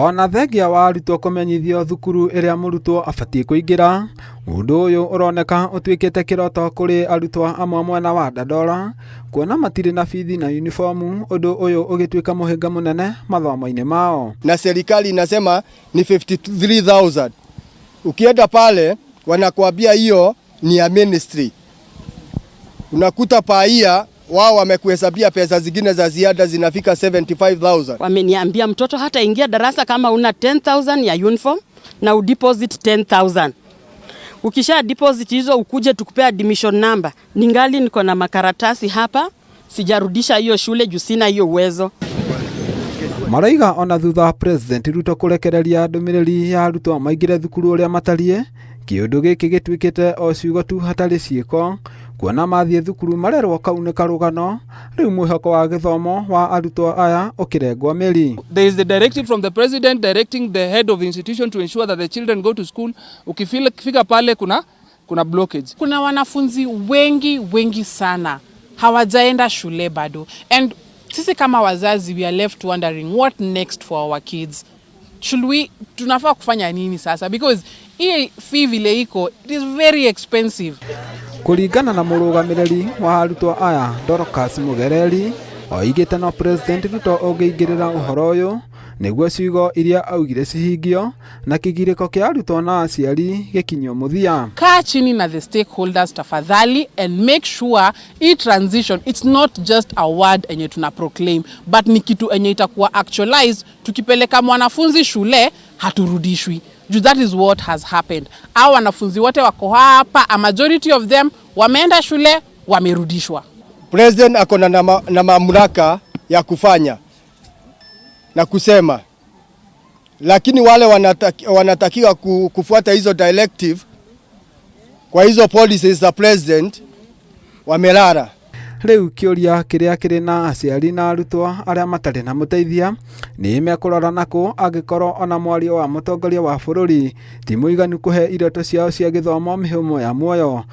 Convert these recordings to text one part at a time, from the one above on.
Ona thengia wa arutwo kumenyithio thukuru iria murutwo abatie kuingira, undu uyu uroneka utwikite kiroto kuri arutwo amwe mwena wa Dandora kuona matiri na bithi na uniformu, undu uyu ugitwika muhinga munene mathomo-ini mao. Na serikali inasema ni 53,000. Ukienda pale wanakuambia hiyo ni ya ministry. Unakuta paia wao wamekuhesabia pesa zingine za ziada zinafika 75,000. Wameniambia mtoto hata ingia darasa kama una 10,000 ya uniform na udeposit 10,000. Ukisha deposit hizo ukuje tukupea admission number. Ningali niko na makaratasi hapa, sijarudisha hiyo shule juu sina hiyo uwezo. Maraiga ona thutha President Ruto kurekereria ndumiriri ya arutwo maingire thukuru uria matarie, kiundu giki gitwikite o ciugo tu hatari ciiko, kuona mathie thukuru marerwo kaunika rugano, riu mwihoko wa githomo wa arutwo aya ukirengwa meri. There is the directive from the president directing the head of the institution to ensure that the children go to school. Ukifika pale kuna blockage. Kuna wanafunzi wengi sana hawajaenda shule bado, and sisi kama wazazi we are left wondering what next for our kids. Tunafaa kufanya nini sasa, because hii fee vile iko, it is very expensive. Kuringana na murugamiriri wa arutwo aya Dorcas Mugereri, oigite no President Ruto ungiingirira uhoro uyu niguo ciugo iria augire cihingio na kigiriko kia arutwo na aciari gikinywo muthia. Kaa chini na the stakeholders tafadhali and make sure hii transition it's not just a word enye tuna proclaim, but ni kitu enye itakuwa actualized. Tukipeleka mwanafunzi shule haturudishwi. That is what has happened. Hao wanafunzi wote wako hapa, a majority of them wameenda shule, wamerudishwa. President akona na mamlaka ya kufanya na kusema, lakini wale wanatakiwa kufuata hizo directive kwa hizo policies za president wamelala. Riu kiuria kiria kiri na aciari na arutwo aria matari na muteithia ni mekurora naku angikorwo ona mwario wa mutongoria wa bururi ti muiganu kuhe iroto ciao cia githomo mihumo ya muoyo.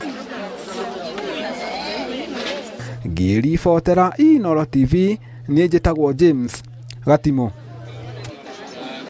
Ngiri Fotera, Inooro TV, ni njitagwo James Gatimo.